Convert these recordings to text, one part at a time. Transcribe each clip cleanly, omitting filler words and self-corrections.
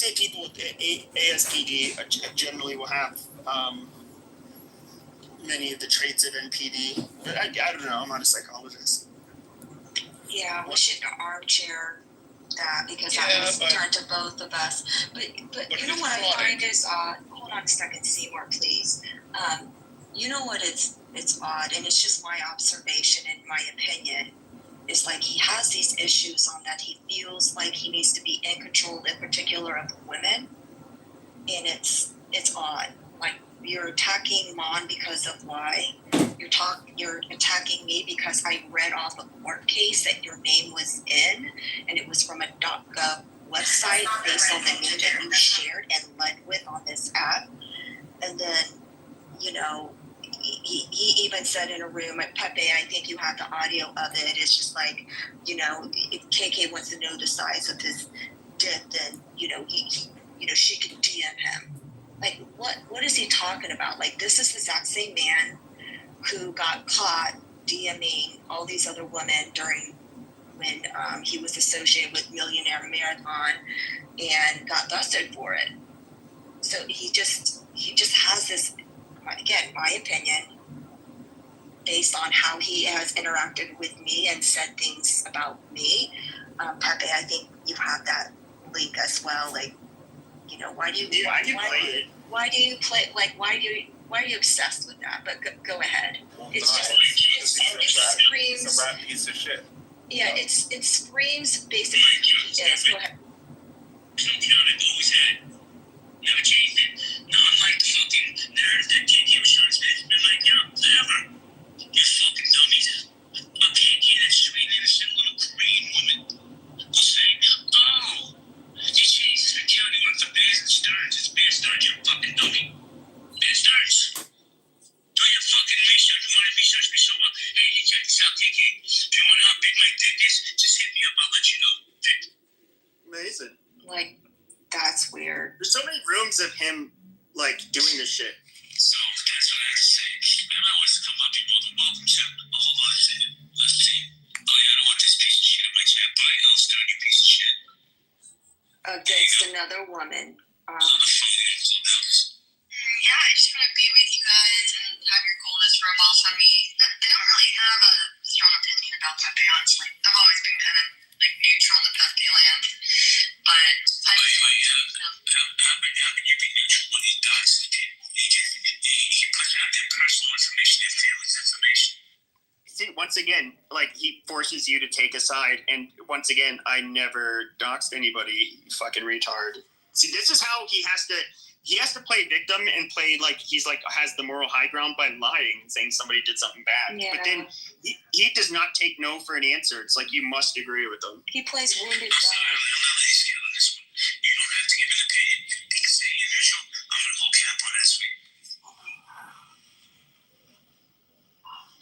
say people with ASPD generally will have many of the traits of NPD, but I don't know. I'm not a psychologist. Yeah, we should armchair that because that was turned to both of us. But you know what I find is odd? Hold on a second, Seymour, please. You know what? It's odd, and it's just my observation and my opinion. It's like he has these issues on that he feels like he needs to be in control, in particular of women, and it's odd. Like you're attacking Mon because of why. You're attacking me because I read off a court case that your name was in, and it was from a .gov website based on the name that you shared and led with on this app. And then, you know, he even said in a room at Pepe, I think you have the audio of it. It's just like, you know, if KK wants to know the size of his dick, then, you know, she could DM him. Like, what is he talking about? Like, this is the exact same man who got caught DMing all these other women when he was associated with Millionaire Marathon and got busted for it. So he just has this, again, my opinion, based on how he has interacted with me and said things about me. Pepe, I think you have that link as well. Like, you know, why do you obsessed with that? But go ahead. It's just it screams. It's a rap piece of shit. Yeah, it screams basically who he is. Go ahead. Something I've always had. Never changed it. Not like the fucking nerve that KK was trying to spit. It's been like, forever. You fucking dummies. A KK, that sweet, innocent little Korean woman, will say, oh, you changed his mentality when it's a Bears and Stearns. It's Bear Stearns, you're a fucking dummy. Bear Stearns. Do your fucking research. You want to research me so well? Hey, check this out, KK. If you want to know how big my dick is, just hit me up. I'll let you know. Amazing. Like, that's weird. There's so many rooms of him, like, doing this shit. So, that's what I have to say. If anyone wants to come up, you're more than welcome to. But hold on a second. Let's see. Oh, yeah, I don't want this piece of shit in my chat. Bye, Elster, you piece of shit. Against another woman. Yeah, I just want to be with you guys and have your coolness rub off on me. I don't really have a strong opinion about Pepe, honestly. I've always been kind of like neutral to Pepe land. But how can you be neutral when he does? He puts out their personal information, their family's information. See, once again, like, he forces you to take a side, and once again, I never doxed anybody, you fucking retard. See, this is how he has to play victim and play like he's like has the moral high ground by lying and saying somebody did something bad. Yeah. But then he does not take no for an answer. It's like you must agree with him. He plays wounded dog. You don't have to give an opinion. You can say your usual. I'm gonna go cap on that sweet.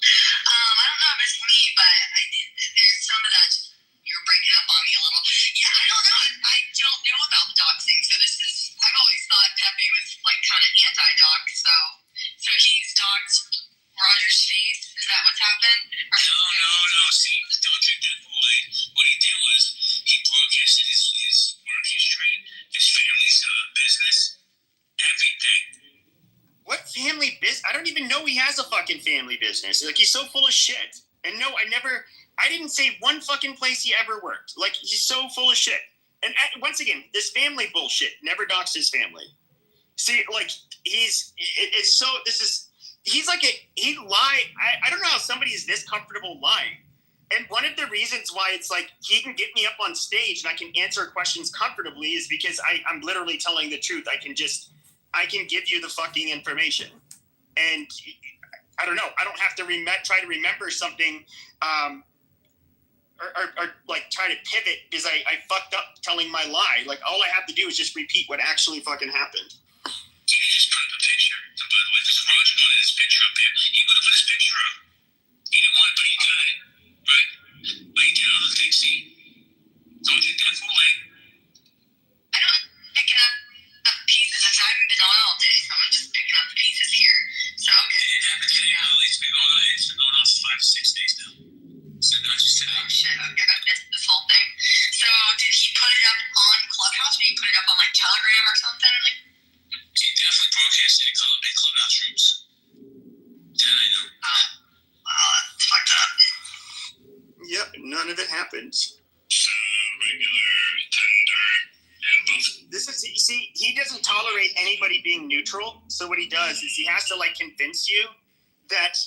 I don't know if it's me, but there's some of that you're breaking up on me a little. Yeah, I don't know. I don't know about doxing, so this is. I've always thought Pepe was like kind of anti-dox, so he's doxed Roger's face. Is that what's happened? No. See, don't drink that Kool-Aid. What he did was he broadcasted his work history, his family's business, everything. What family business? I don't even know he has a fucking family business. Like, he's so full of shit. And no, I didn't say one fucking place he ever worked. Like, he's so full of shit. And once again, this family bullshit, never doxed his family. See, like, he lied. I don't know how somebody is this comfortable lying. And one of the reasons why it's like he can get me up on stage and I can answer questions comfortably is because I'm literally telling the truth. I can give you the fucking information. And I don't know. I don't have to try to remember something or like try to pivot because I fucked up telling my lie. Like, all I have to do is just repeat what actually fucking happened. You just put up a picture. So by the way, this Roger wanted his picture up here. He would have put his picture up. He didn't want it, but he got it. Right? But he did other things, see? Don't drink that Kool-Aid. I don't picking up pieces. I haven't been on all day, so I'm just picking up pieces here. So, okay. It happened today. It's been going on for 5 to 6 days now. So not just today. Oh, shit. Okay, I missed this whole thing. So did he put it up on Clubhouse or did he put it up on, like, Telegram or something? Like, he definitely broadcasted in clubhouse rooms. That I know. Well, that's fucked up. Yep, none of it happened. So, regular, tender, and both. This is, you see, he doesn't tolerate anybody being neutral. So what he does is he has to like convince you that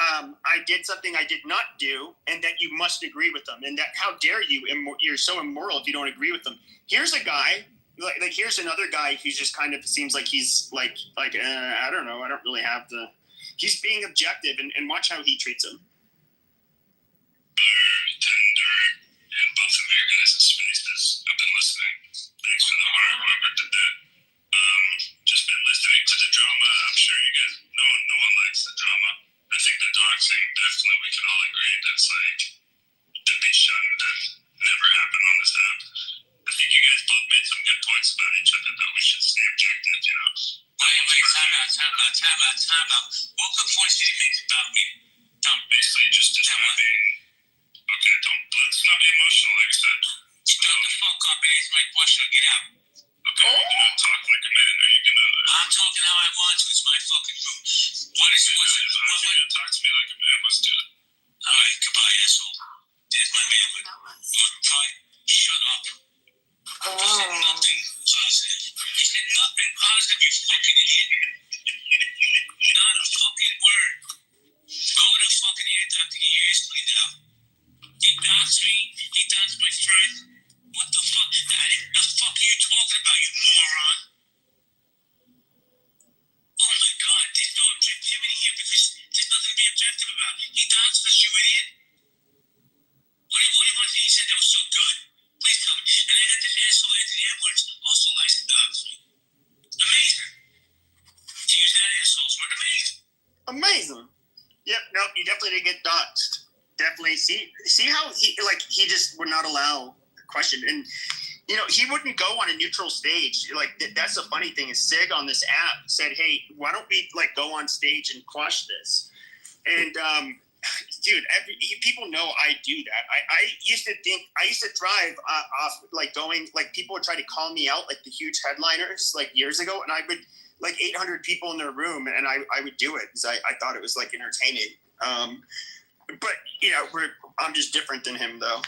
I did something I did not do, and that you must agree with them, and that how dare you? You're so immoral if you don't agree with them. Here's a guy, like here's another guy who just kind of seems like he's like I don't know. I don't really have the. He's being objective, and watch how he treats him. Tender, and both of your guys' spaces. I've been listening. Thanks for the hard work did that. Just been listening to the drama. I'm sure you guys, no one likes the drama. I think the dog thing, definitely we can all agree that's like, to be shunned that never happened on this app. I think you guys both made some good points about each other, that we should stay objective, you know? Wait, time out. What good points did he make about me? Basically just describing. Okay, let's not be emotional, like I said. Stop the fuck up and answer my question or get out. Okay, you're gonna talk like a man, or you're gonna... I'm talking how I want to, it's my fucking room. What's it? You're gonna talk to me like a man, let's do it. Alright, goodbye, asshole. There's my man. Shut up. You said nothing positive. You said nothing positive, you fucking idiot. Not a fucking word. Go to the fucking ear doctor, get your ears cleaned out. He doxed me. He doxed my friend. What the fuck? The fuck are you talking about, you moron? Oh my god, there's no objectivity here because there's nothing to be objective about. He doxed us, you idiot. What do you want to say? He said that was so good. Please tell me. And then this asshole Anthony Edwards also likes to dox me. Amazing. To use that asshole's word, amazing. Amazing. Yep. No, you definitely didn't get doxed. Definitely see how he just would not allow the question, and you know he wouldn't go on a neutral stage. Like that's the funny thing is Sig on this app said, "Hey, why don't we like go on stage and quash this?" And dude, people know I do that. I used to drive off like going like people would try to call me out like the huge headliners like years ago, and I would like 800 people in their room, and I would do it because I thought it was like entertaining. But you know, I'm just different than him, though.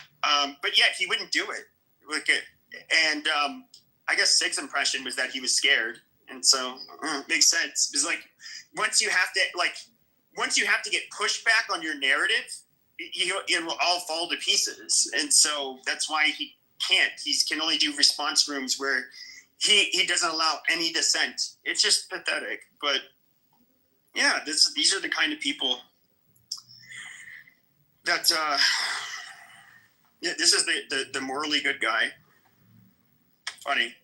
But yeah, he wouldn't do it. Like, and I guess Sig's impression was that he was scared, and so makes sense. Because like, once you have to get pushback on your narrative, it will all fall to pieces, and so that's why he can't. He can only do response rooms where he doesn't allow any dissent. It's just pathetic. But yeah, these are the kind of people. That this is the morally good guy. Funny.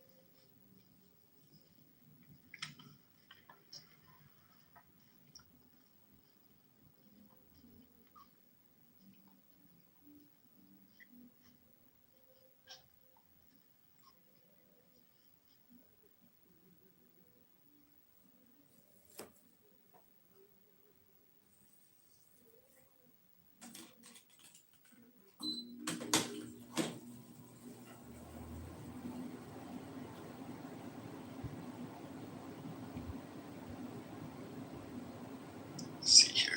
Let's see here.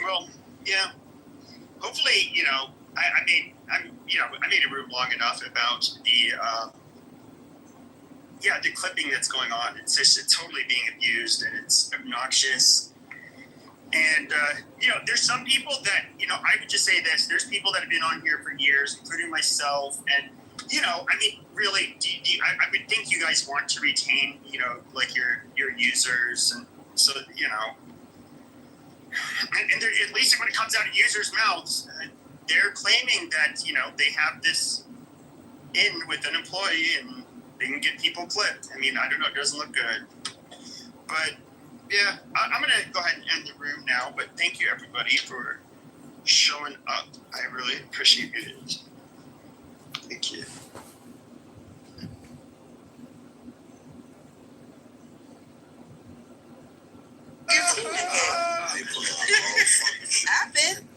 Well, yeah. Hopefully, you know, I made a room long enough about the clipping that's going on. It's totally being abused and it's obnoxious. And you know, there's some people that I would just say this. There's people that have been on here for years, including myself, and you know, I mean, really, I would think you guys want to retain, like your users, and so and at least when it comes out of users' mouths, they're claiming that they have this in with an employee, and They can get people clipped. I mean, I don't know. It doesn't look good. But, yeah, I'm going to go ahead and end the room now. But thank you, everybody, for showing up. I really appreciate it. Thank you. Happened.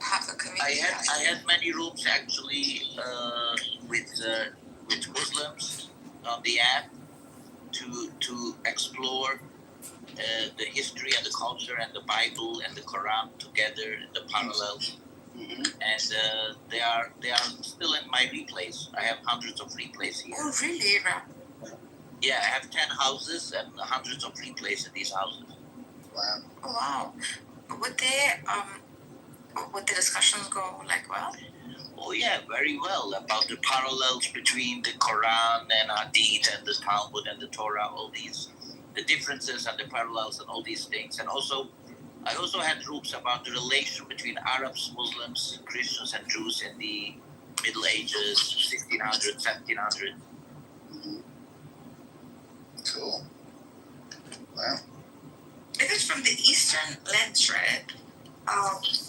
Have the community. I had many rooms actually with Muslims on the app to explore the history and the culture and the Bible and the Quran together, the parallels. Mm-hmm. And they are still in my replays. I have hundreds of replays here. Oh, really? Yeah, I have 10 houses and hundreds of replays in these houses. Wow. Oh, wow. Would the discussions go like well? Oh yeah, very well, about the parallels between the Quran and Hadith and the Talmud and the Torah, all these, the differences and the parallels and all these things. And also, I also had groups about the relation between Arabs, Muslims, Christians and Jews in the Middle Ages, 1600, 1700. Mm-hmm. Cool. Wow. It is from the Eastern lens, right?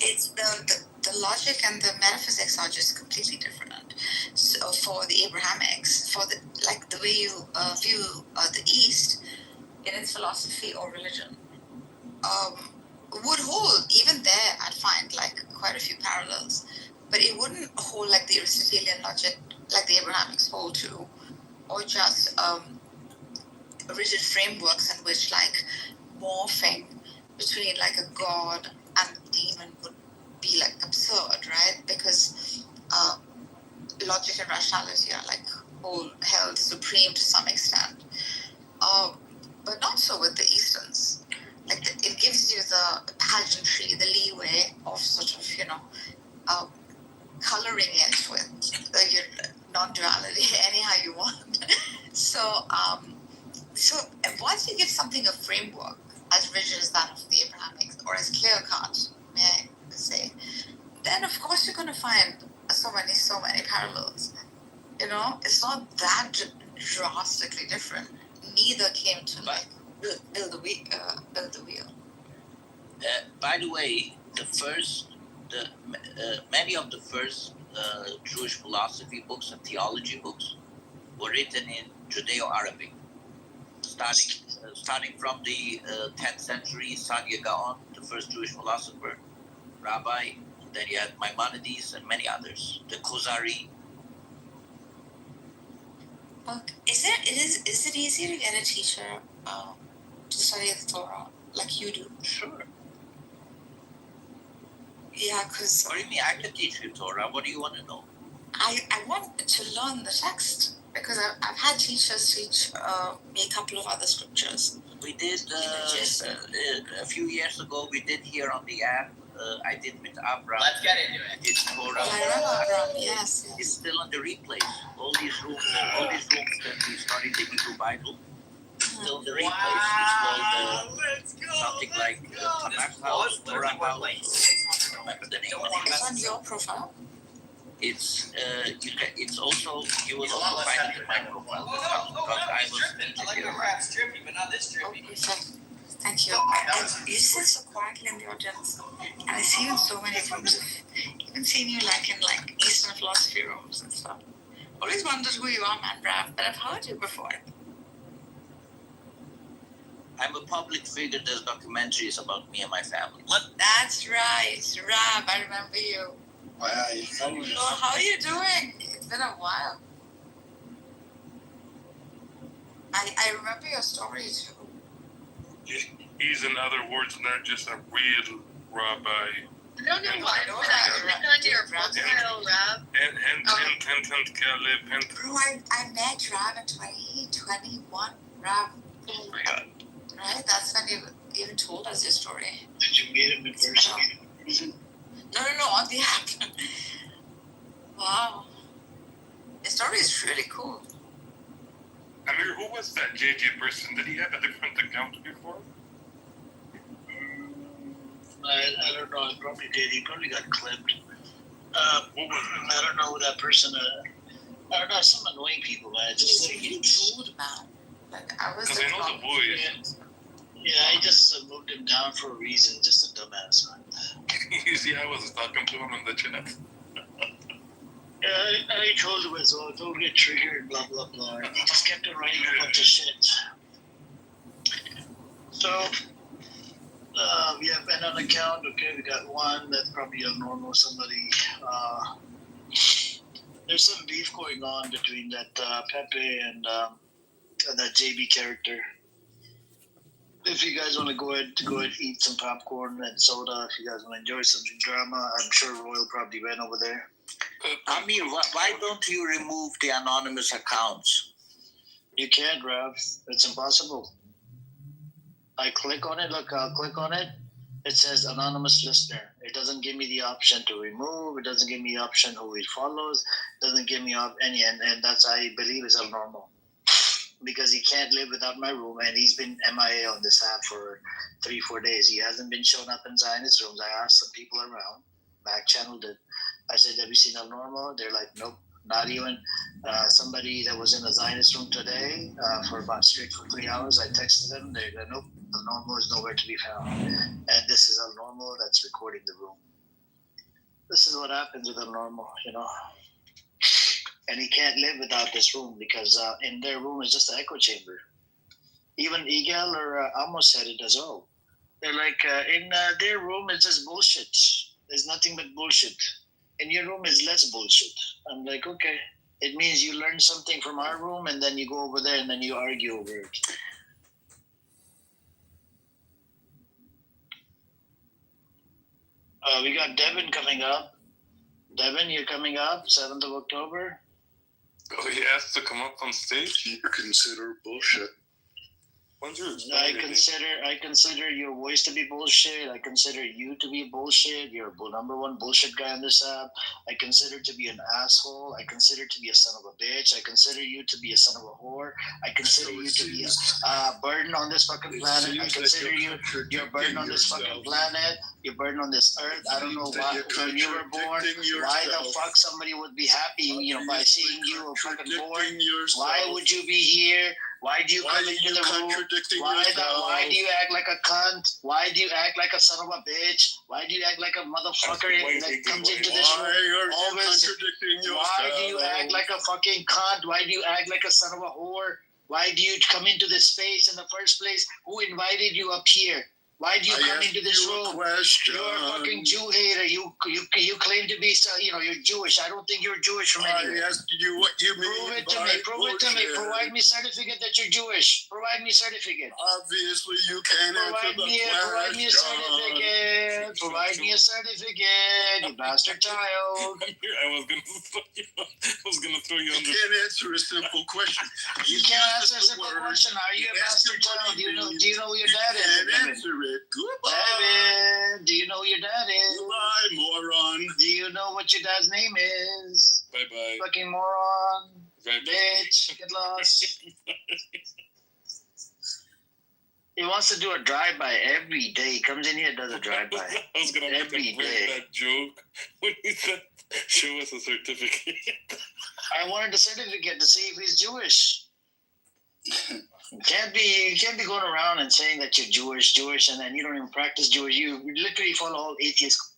It's the logic and the metaphysics are just completely different. So for the Abrahamics, for the way you view the East in its philosophy or religion, would hold even there. I'd find like quite a few parallels, but it wouldn't hold like the Aristotelian logic, like the Abrahamics hold to, or just rigid frameworks in which like morphing between like a god and a demon would be like absurd, right? Because logic and rationality are like all held supreme to some extent, but not so with the Easterns. Like it gives you the pageantry, the leeway of sort of coloring it with your non-duality anyhow you want. So once you give something a framework as rigid as that of the Abrahamics, or as clear-cut, may I say, then of course you're going to find so many parallels. You know, it's not that drastically different. Neither came to like build the wheel. By the way, many of the first Jewish philosophy books and theology books were written in Judeo-Arabic. Starting from the 10th century, Saadia Gaon, the first Jewish philosopher, rabbi. Then you had Maimonides and many others. The Khuzari. Okay. Is it easy to get a teacher to study the Torah like you do? Sure. Yeah, because What do you mean? I can teach you Torah. What do you want to know? I want to learn the text because I've had teachers teach me a couple of other scriptures. We did a few years ago. We did here on the app. I did with Abram. Let's get into it. It's Torah. I remember Abram. Yes. It's still on the replays. All these rooms that we studied the Hebrew Bible. Still on the replays. It's called something like Tanakh House, Torah House. I don't remember the name of it. It's on your profile. It's you will also find it in my profile because I was teaching here. Perhaps trippy, but not this trippy. Okay, thank you. You sit so quietly in the audience, and I see you in so many rooms. Even seen you in Eastern philosophy rooms and stuff. Always wondered who you are, man, Rav, but I've heard you before. I'm a public figure. There's documentaries about me and my family. What? That's right, Rav. I remember you. Wow. Oh, how are you doing? It's been a while. I remember your story too. He's, in other words, not just a real rabbi. No, I know I that. click on your profile, Rob. Bro, I met Rav in 2021. Rav. Oh my God. Right? That's when you even told us your story. Did you meet him in person? No, on the app. Wow. The story is really cool. Amir, who was that JJ person? Did he have a different account before? I don't know. I probably did. He probably got clipped. What was it? I don't know who that person I don't know, some annoying people, man. Just like rude, man. Like I was. Because I know the boys. yeah, I just moved him down for a reason. Just a dumbass, man. You see, I was talking to him in the chat. Yeah, I told him as well. Don't get triggered, blah blah blah. And he just kept on writing a bunch of shit. So. We have been on account. Okay, we got one. That's probably abnormal. Somebody. There's some beef going on between that Pepe and that JB character. If you guys want to go ahead, eat some popcorn and soda. If you guys want to enjoy some drama, I'm sure Royal probably went over there. Amir, why don't you remove the anonymous accounts? You can't, Rav. It's impossible. I click on it. Look, I'll click on it. It says anonymous listener. It doesn't give me the option to remove. It doesn't give me the option who he follows. It doesn't give me any, and that's, I believe, is abnormal. Because he can't live without my room, and he's been MIA on this app for 3-4 days. He hasn't been showing up in Zionist rooms. I asked some people around, back channeled it. I said, have you seen abnormal? They're like, nope, not even. Somebody that was in a Zionist room today for about straight for 3 hours, I texted them. They're like, nope, abnormal is nowhere to be found. And this is abnormal that's recording the room. This is what happens with abnormal, you know. And he can't live without this room because in their room is just an echo chamber. Even Egal or Amos said it as well. They're like, in their room it's just bullshit. There's nothing but bullshit. In your room is less bullshit. I'm like, okay. It means you learn something from our room and then you go over there and then you argue over it. We got Devin coming up. Devin, you're coming up 7th of October. Oh, he asked to come up on stage? You consider bullshit. When's your I consider your voice to be bullshit. I consider you to be bullshit. You're a number one bullshit guy on this app. I consider to be an asshole. I consider to be a son of a bitch. I consider you to be a son of a whore. I consider you to be a burden on this fucking planet. I consider you're a burden on this fucking planet. You're a burden on this earth. I don't know why when you were born, why the fuck somebody would be happy, you know, by seeing you fucking born. Why would you be here? Why do you come into the room? Why do you act like a cunt? Why do you act like a son of a bitch? Why do you act like a motherfucker that comes into this room? Always. Why do you act like a fucking cunt? Why do you act like a son of a whore? Why do you come into this space in the first place? Who invited you up here? Why do you come into this room? You're a fucking Jew hater. You claim to be, you know, you're Jewish. I don't think you're Jewish from anywhere. I asked you what you mean. Prove it to me. Prove it to me. Provide me certificate that you're Jewish. Provide me certificate. Obviously, you can't answer the question. Provide me a certificate. Provide me a certificate, you bastard child. I was gonna throw you on the. You can't answer a simple question. You can't answer a simple question. Are you a bastard child? Do you know who your dad is? You can't answer it. Goodbye. Devin, do you know who your dad is? Goodbye, moron. Do you know what your dad's name is? Bye-bye. Fucking moron. Bye-bye. Bitch, get lost. He wants to do a drive-by every day. He comes in here and does a drive-by. I was going to make that joke when he said, show us a certificate. I wanted a certificate to see if he's Jewish. You can't be going around and saying that you're Jewish, and then you don't even practice Jewish. You literally follow all atheist